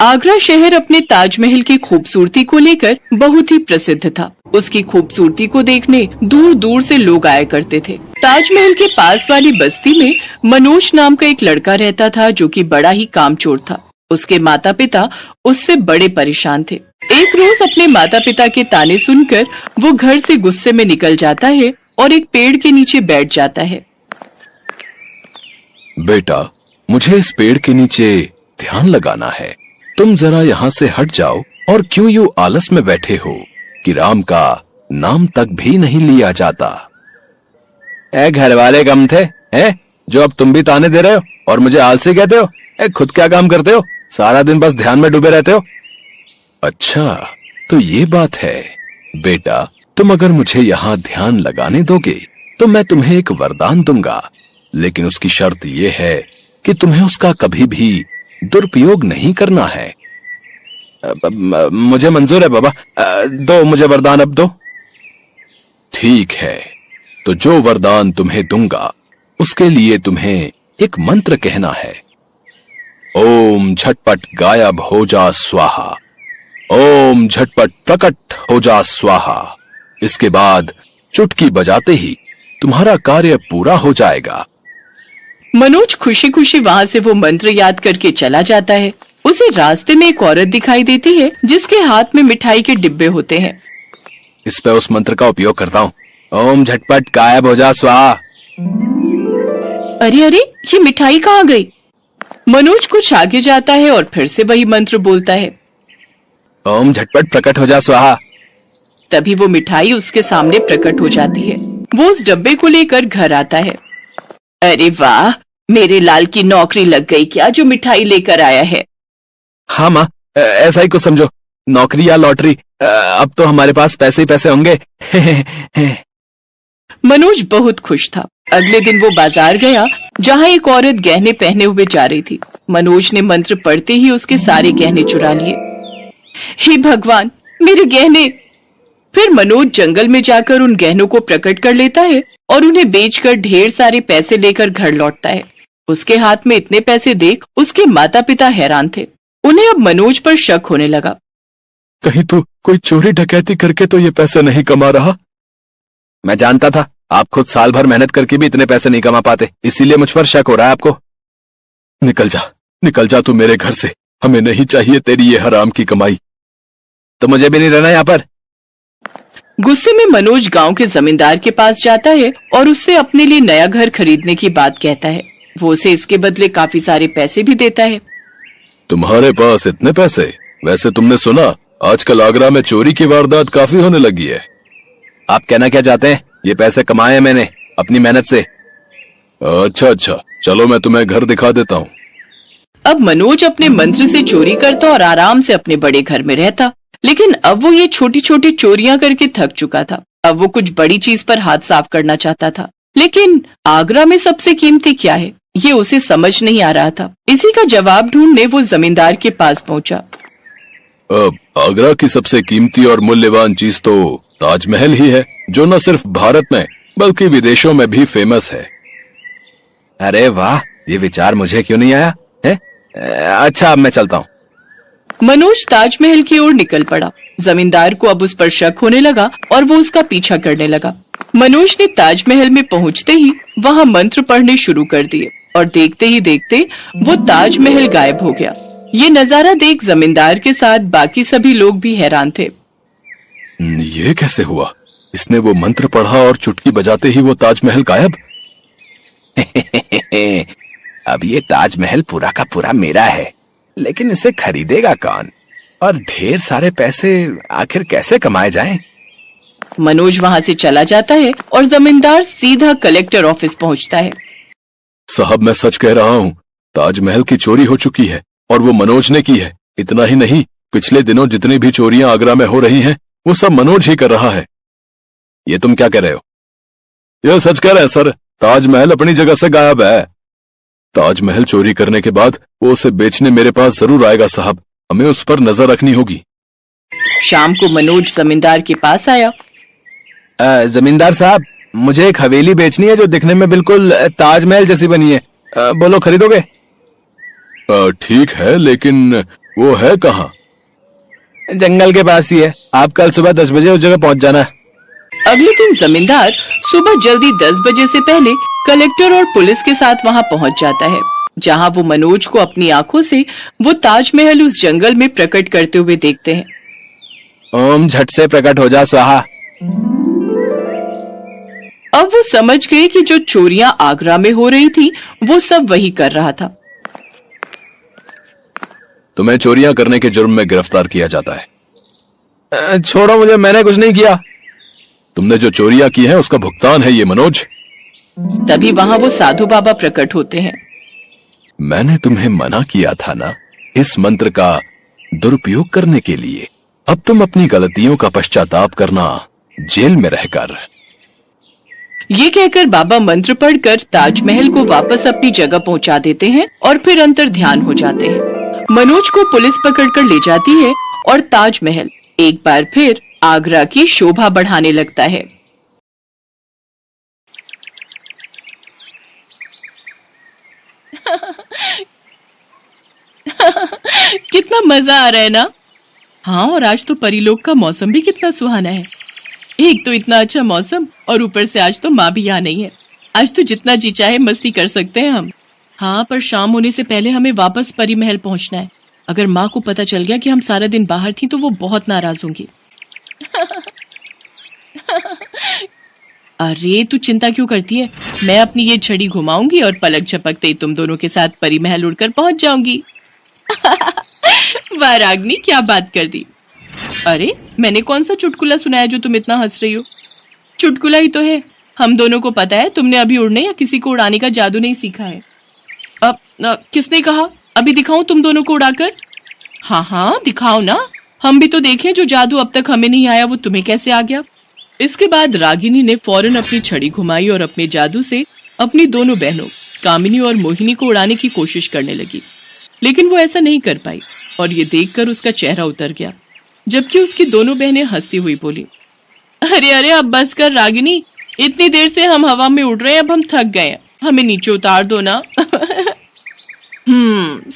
आगरा शहर अपने ताजमहल की खूबसूरती को लेकर बहुत ही प्रसिद्ध था। उसकी खूबसूरती को देखने दूर दूर से लोग आया करते थे। ताजमहल के पास वाली बस्ती में मनोज नाम का एक लड़का रहता था जो कि बड़ा ही कामचोर था। उसके माता पिता उससे बड़े परेशान थे। एक रोज अपने माता पिता के ताने सुनकर वो घर से गुस्से में निकल जाता है और एक पेड़ के नीचे बैठ जाता है। बेटा, मुझे इस पेड़ के नीचे ध्यान लगाना है। तुम जरा यहाँ से हट जाओ और क्यों यूं आलस में बैठे हो कि राम का नाम तक भी नहीं लिया जाता। घर वाले कम थे जो अब तुम भी ताने दे रहे हो और मुझे आलसी कहते हो। खुद क्या काम करते हो? सारा दिन बस ध्यान में डूबे रहते हो। अच्छा, तो ये बात है। बेटा, तुम अगर मुझे यहाँ ध्यान लगाने दोगे तो मैं तुम्हें एक वरदान दूंगा, लेकिन उसकी शर्त यह है कि तुम्हें उसका कभी भी दुरुपयोग नहीं करना है। मुझे मंजूर है बाबा, दो मुझे वरदान अब दो। ठीक है, तो जो वरदान तुम्हें दूंगा उसके लिए तुम्हें एक मंत्र कहना है। ओम झटपट गायब हो जा स्वाहा, ओम झटपट प्रकट हो जा स्वाहा। इसके बाद चुटकी बजाते ही तुम्हारा कार्य पूरा हो जाएगा। मनोज खुशी खुशी वहाँ से वो मंत्र याद करके चला जाता है। उसे रास्ते में एक औरत दिखाई देती है जिसके हाथ में मिठाई के डिब्बे होते हैं। इस पे उस मंत्र का उपयोग करता हूँ। ओम झटपट गायब हो जा स्वाहा। अरे अरे, ये मिठाई कहाँ गई? मनोज कुछ आगे जाता है और फिर से वही मंत्र बोलता है। ओम झटपट प्रकट हो जा स्वाहा। तभी वो मिठाई उसके सामने प्रकट हो जाती है। वो उस डब्बे को लेकर घर आता है। अरे वाह, मेरे लाल की नौकरी लग गई क्या जो मिठाई लेकर आया है। हाँ माँ, ऐसा ही कुछ समझो, नौकरी या लॉटरी। अब तो हमारे पास पैसे ही पैसे होंगे। मनोज बहुत खुश था। अगले दिन वो बाजार गया जहाँ एक औरत गहने पहने हुए जा रही थी। मनोज ने मंत्र पढ़ते ही उसके सारे गहने चुरा लिए। हे भगवान, मेरे गहने! फिर मनोज जंगल में जाकर उन गहनों को प्रकट कर लेता है और उन्हें बेचकर ढेर सारे पैसे लेकर घर लौटता है। उसके हाथ में इतने पैसे देख उसके माता पिता हैरान थे। उन्हें अब मनोज पर शक होने लगा। कहीं तो कोई चोरी डकैती करके तो ये पैसे नहीं कमा रहा। मैं जानता था आप खुद साल भर मेहनत करके भी इतने पैसे नहीं कमा पाते, इसीलिए मुझ पर शक हो रहा है आपको। निकल जा तू मेरे घर से। हमें नहीं चाहिए तेरी ये हराम की कमाई। तो मुझे भी नहीं रहना यहाँ पर। गुस्से में मनोज गांव के जमींदार के पास जाता है और उससे अपने लिए नया घर खरीदने की बात कहता है। वो उसे इसके बदले काफी सारे पैसे भी देता है। तुम्हारे पास इतने पैसे? वैसे तुमने सुना आजकल आगरा में चोरी की वारदात काफी होने लगी है। आप कहना क्या चाहते हैं? ये पैसे कमाए हैं मैंने अपनी मेहनत से। अच्छा, चलो मैं तुम्हें घर दिखा देता हूँ। अब मनोज अपने मंत्र से चोरी करता और आराम से अपने बड़े घर में रहता। लेकिन अब वो ये छोटी छोटी चोरियां करके थक चुका था। अब वो कुछ बड़ी चीज पर हाथ साफ करना चाहता था। लेकिन आगरा में सबसे कीमती क्या है, ये उसे समझ नहीं आ रहा था। इसी का जवाब ढूंढने वो जमींदार के पास पहुंचा। अब आगरा की सबसे कीमती और मूल्यवान चीज तो ताजमहल ही है, जो न सिर्फ भारत में बल्कि विदेशों में भी फेमस है। अरे वाह, ये विचार मुझे क्यों नहीं आया है? अच्छा, अब मैं चलता हूँ। मनोज ताजमहल की ओर निकल पड़ा। जमींदार को अब उस पर शक होने लगा और वो उसका पीछा करने लगा। मनोज ने ताजमहल में पहुंचते ही वहां मंत्र पढ़ने शुरू कर दिए और देखते ही देखते वो ताजमहल गायब हो गया। ये नजारा देख जमींदार के साथ बाकी सभी लोग भी हैरान थे। ये कैसे हुआ? इसने वो मंत्र पढ़ा और चुटकी बजाते ही वो ताजमहल गायब। अब ये ताजमहल पूरा का पूरा मेरा है, लेकिन इसे खरीदेगा कौन? और ढेर सारे पैसे आखिर कैसे कमाए जाएं? मनोज वहां से चला जाता है और जमींदार सीधा कलेक्टर ऑफिस पहुंचता है। साहब, मैं सच कह रहा हूँ, ताजमहल की चोरी हो चुकी है और वो मनोज ने की है। इतना ही नहीं, पिछले दिनों जितनी भी चोरियां आगरा में हो रही हैं, वो सब मनोज ही कर रहा है। ये तुम क्या कह रहे हो? यह सच कह रहे हैं सर, ताजमहल अपनी जगह से गायब है। ताजमहल चोरी करने के बाद वो उसे बेचने मेरे पास जरूर आएगा साहब, हमें उस पर नजर रखनी होगी। शाम को मनोज जमींदार के पास आया। जमींदार साहब, मुझे एक हवेली बेचनी है जो दिखने में बिल्कुल ताजमहल जैसी बनी है। बोलो, खरीदोगे? ठीक है, लेकिन वो है कहाँ? जंगल के पास ही है। आप कल सुबह 10 बजे उस जगह पहुंच जाना। अगले दिन जमींदार सुबह जल्दी 10 बजे से पहले कलेक्टर और पुलिस के साथ वहां पहुंच जाता है, जहां वो मनोज को अपनी आंखों से वो ताजमहल उस जंगल में प्रकट करते हुए देखते हैं। ओम झट से प्रकट हो जा स्वाहा। अब वो समझ गए कि जो चोरियां आगरा में हो रही थी वो सब वही कर रहा था। तुम्हें चोरियां करने के जुर्म में गिरफ्तार किया जाता है। छोड़ो मुझे, मैंने कुछ नहीं किया। तुमने जो चोरियां की हैं उसका भुगतान है ये मनोज। तभी वहां वो साधु बाबा प्रकट होते हैं। मैंने तुम्हें मना किया था ना इस मंत्र का दुरुपयोग करने के लिए। अब तुम अपनी गलतियों का पश्चाताप करना जेल में रहकर। ये कहकर बाबा मंत्र पढ़कर ताजमहल को वापस अपनी जगह पहुंचा देते हैं और फिर अंतर ध्यान हो जाते हैं। मनोज को पुलिस पकड़कर ले जाती है और ताजमहल एक बार फिर आगरा की शोभा बढ़ाने लगता है। कितना मजा आ रहा है ना? हाँ, और आज तो परीलोक का मौसम भी कितना सुहाना है। एक तो इतना अच्छा मौसम और ऊपर से आज तो माँ भी यहाँ नहीं है। आज तो जितना जी चाहे मस्ती कर सकते हैं हम। हाँ, पर शाम होने से पहले हमें वापस परी महल पहुंचना है। अगर माँ को पता चल गया कि हम सारा दिन बाहर थी तो वो बहुत नाराज होंगी। अरे तू चिंता क्यों करती है? मैं अपनी ये छड़ी घुमाऊंगी और पलक झपकते ही तुम दोनों के साथ परी महल उड़कर पहुंच जाऊंगी। वाह रागिनी, क्या बात कर दी। अरे मैंने कौन सा चुटकुला सुनाया जो तुम इतना हंस रही हो? चुटकुला ही तो है। हम दोनों को पता है तुमने अभी उड़ने या किसी को उड़ाने का जादू नहीं सीखा है। अब किसने कहा? अभी दिखाऊं तुम दोनों को उड़ाकर? हाँ हाँ दिखाओ ना, हम भी तो देखें जो जादू अब तक हमें नहीं आया वो तुम्हें कैसे आ गया। इसके बाद रागिनी ने फौरन अपनी छड़ी घुमाई और अपने जादू से अपनी दोनों बहनों कामिनी और मोहिनी को उड़ाने की कोशिश करने लगी, लेकिन वो ऐसा नहीं कर पाई और ये देखकर उसका चेहरा उतर गया, जबकि उसकी दोनों बहनें हंसती हुई बोली, अरे अरे अब बस कर रागिनी, इतनी देर से हम हवा में उड़ रहे हैं, अब हम थक गए हैं, हमें नीचे उतार दो ना।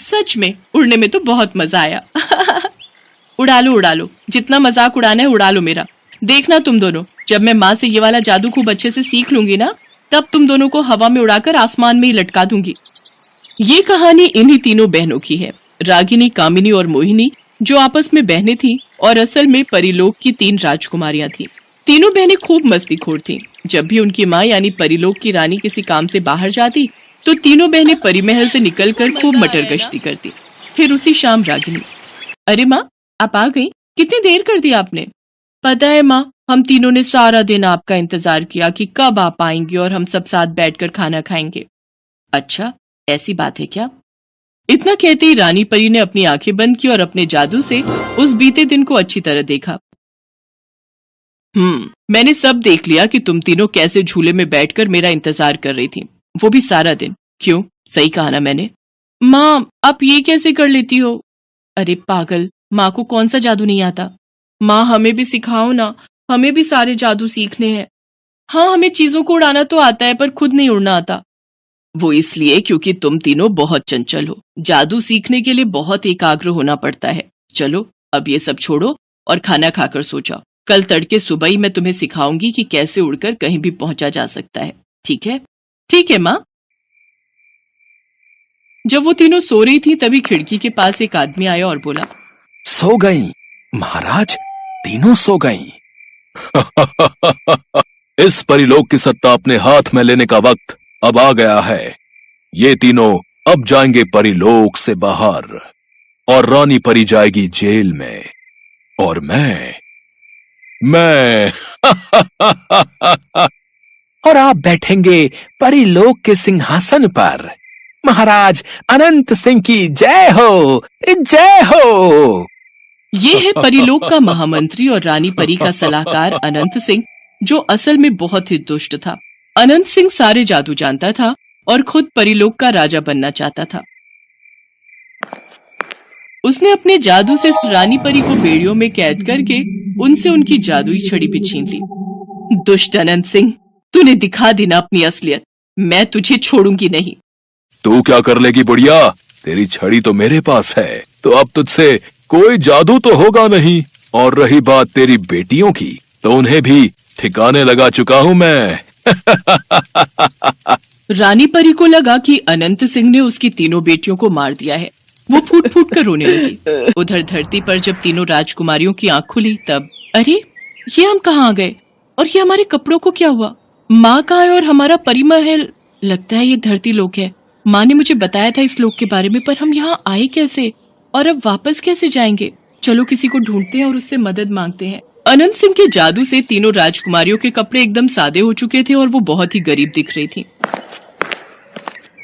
सच में उड़ने में तो बहुत मजा आया। उड़ा लो, जितना मजाक उड़ाना है उड़ा लो मेरा। देखना तुम दोनों, जब मैं माँ से ये वाला जादू खूब अच्छे से सीख लूंगी ना, तब तुम दोनों को हवा में उड़ाकर आसमान में ही लटका दूंगी। ये कहानी इन्हीं तीनों बहनों की है, रागिनी, कामिनी और मोहिनी, जो आपस में बहनें थीं और असल में परीलोक की 3 राजकुमारियां थीं। तीनों बहनें खूब मस्तीखोर थीं। जब भी उनकी माँ यानी परीलोक की रानी किसी काम से बाहर जाती तो तीनों बहनें परी महल से निकलकर खूब मटर गश्ती करती। फिर उसी शाम रागिनी, अरे माँ आप आ गई, कितनी देर कर दी आपने? पता है माँ, हम तीनों ने सारा दिन आपका इंतजार किया कि कब आप आएंगे और हम सब साथ बैठकर खाना खाएंगे। अच्छा ऐसी बात है क्या? इतना कहते ही रानी परी ने अपनी आंखें बंद की और अपने जादू से उस बीते दिन को अच्छी तरह देखा। मैंने सब देख लिया कि तुम तीनों कैसे झूले में बैठकर मेरा इंतजार कर रही थी, वो भी सारा दिन। क्यों, सही कहा ना मैंने? माँ आप ये कैसे कर लेती हो? अरे पागल, माँ को कौन सा जादू नहीं आता? माँ हमें भी सिखाओ ना, हमें भी सारे जादू सीखने हैं। हाँ हमें चीजों को उड़ाना तो आता है पर खुद नहीं उड़ना आता। वो इसलिए क्योंकि तुम तीनों बहुत चंचल हो, जादू सीखने के लिए बहुत एकाग्र होना पड़ता है। चलो अब ये सब छोड़ो और खाना खाकर सो जाओ। कल तड़के सुबह ही मैं तुम्हें सिखाऊंगी कि कैसे उड़कर कहीं भी पहुंचा जा सकता है। ठीक है? ठीक है माँ। जब वो तीनों सो रही थी तभी खिड़की के पास एक आदमी आया और बोला, सो गई महाराज, तीनों सो गई। इस परिलोक की सत्ता अपने हाथ में लेने का वक्त अब आ गया है। ये तीनों अब जाएंगे परिलोक से बाहर और रानी परी जाएगी जेल में और मैं और आप बैठेंगे परिलोक के सिंहासन पर। महाराज अनंत सिंह की जय हो, जय हो। ये है परिलोक का महामंत्री और रानी परी का सलाहकार अनंत सिंह, जो असल में बहुत ही दुष्ट था। अनंत सिंह सारे जादू जानता था और खुद परिलोक का राजा बनना चाहता था। उसने अपने जादू से रानी परी को बेड़ियों में कैद करके उनसे उनकी जादुई छड़ी भी छीन ली। दुष्ट अनंत सिंह, तूने दिखा दी ना अपनी असलियत, मैं तुझे छोड़ूंगी नहीं। तू क्या कर लेगी बुढ़िया, तेरी छड़ी तो मेरे पास है। तो अब तुझसे कोई जादू तो होगा नहीं। और रही बात तेरी बेटियों की, तो उन्हें भी ठिकाने लगा चुका हूँ मैं। रानी परी को लगा कि अनंत सिंह ने उसकी तीनों बेटियों को मार दिया है। वो फूट फूट कर रोने लगी। उधर धरती पर जब तीनों राजकुमारियों की आंख खुली तब अरे, ये हम कहाँ आ गए? और ये हमारे कपड़ों को क्या हुआ? माँ कहाँ है और हमारा परी महल? लगता है ये धरती लोक है। माँ ने मुझे बताया था इस लोक के बारे में, पर हम यहाँ आए कैसे और अब वापस कैसे जाएंगे? चलो किसी को ढूंढते हैं और उससे मदद मांगते हैं। अनंत सिंह के जादू से तीनों राजकुमारियों के कपड़े एकदम सादे हो चुके थे और वो बहुत ही गरीब दिख रही थी।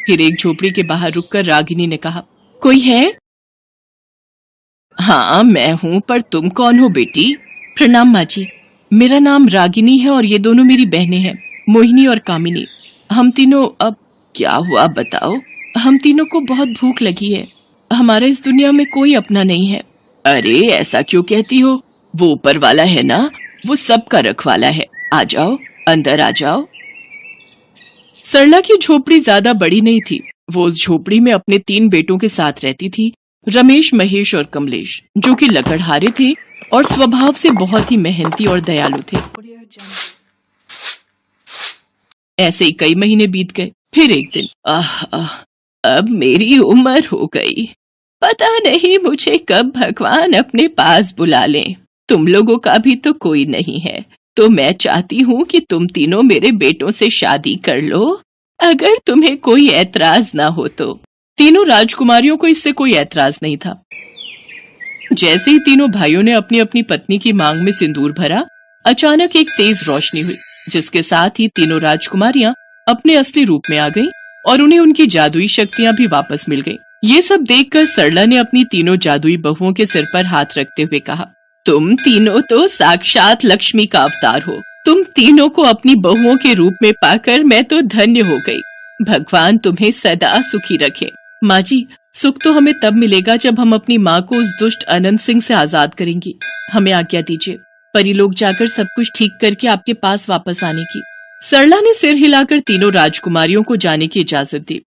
फिर एक झोपड़ी के बाहर रुककर रागिनी ने कहा, कोई है? हाँ मैं हूँ, पर तुम कौन हो बेटी? प्रणाम माँ जी, मेरा नाम रागिनी है और ये दोनों मेरी बहनें हैं, मोहिनी और कामिनी। हम तीनों अब क्या हुआ बताओ? हम तीनों को बहुत भूख लगी है। हमारा इस दुनिया में कोई अपना नहीं है। अरे ऐसा क्यों कहती हो? वो ऊपर वाला है ना, वो सबका रखवाला है। आ जाओ, अंदर आ जाओ। सरला की झोपड़ी ज्यादा बड़ी नहीं थी। वो उस झोपड़ी में अपने 3 बेटों के साथ रहती थी, रमेश, महेश और कमलेश, जो कि लकड़हारे थे और स्वभाव से बहुत ही मेहनती और दयालु थे। ऐसे ही कई महीने बीत गए। फिर एक दिन, अब मेरी उम्र हो गई। पता नहीं मुझे कब भगवान अपने पास बुला लें। तुम लोगों का भी तो कोई नहीं है, तो मैं चाहती हूँ कि तुम तीनों मेरे बेटों से शादी कर लो, अगर तुम्हें कोई ऐतराज ना हो तो। तीनों राजकुमारियों को इससे कोई ऐतराज नहीं था। जैसे ही तीनों भाइयों ने अपनी अपनी पत्नी की मांग में सिंदूर भरा, अचानक एक तेज रोशनी हुई, जिसके साथ ही तीनों राजकुमारियां अपने असली रूप में आ गईं और उन्हें उनकी जादुई शक्तियां भी वापस मिल गईं। ये सब देखकर सरला ने अपनी तीनों जादुई बहुओं के सिर पर हाथ रखते हुए कहा, तुम तीनों तो साक्षात लक्ष्मी का अवतार हो। तुम तीनों को अपनी बहुओं के रूप में पाकर मैं तो धन्य हो गई। भगवान तुम्हें सदा सुखी रखे। माँ जी, सुख तो हमें तब मिलेगा जब हम अपनी माँ को उस दुष्ट अनंत सिंह से आजाद करेंगी। हमें आज्ञा दीजिए, परिलोक जाकर सब कुछ ठीक करके आपके पास वापस आने की। सरला ने सिर हिलाकर तीनों राजकुमारियों को जाने की इजाजत दी।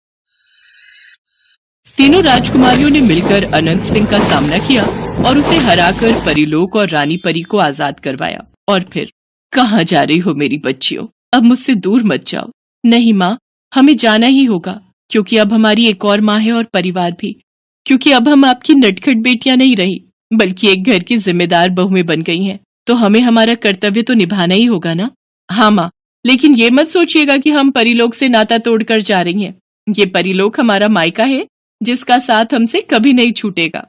तीनों राजकुमारियों ने मिलकर अनंत सिंह का सामना किया और उसे हराकर परिलोक और रानी परी को आजाद करवाया। और फिर, कहाँ जा रही हो मेरी बच्चियों? अब मुझसे दूर मत जाओ। नहीं माँ, हमें जाना ही होगा, क्योंकि अब हमारी एक और माँ है और परिवार भी। क्योंकि अब हम आपकी नटखट बेटियां नहीं रही, बल्कि एक घर की जिम्मेदार बहुएं बन गई हैं। तो हमें हमारा कर्तव्य तो निभाना ही होगा ना? हाँ माँ, लेकिन ये मत सोचिएगा कि हम परिलोक से नाता तोड़कर जा रही हैं। ये परिलोक हमारा मायका है, जिसका साथ हमसे कभी नहीं छूटेगा।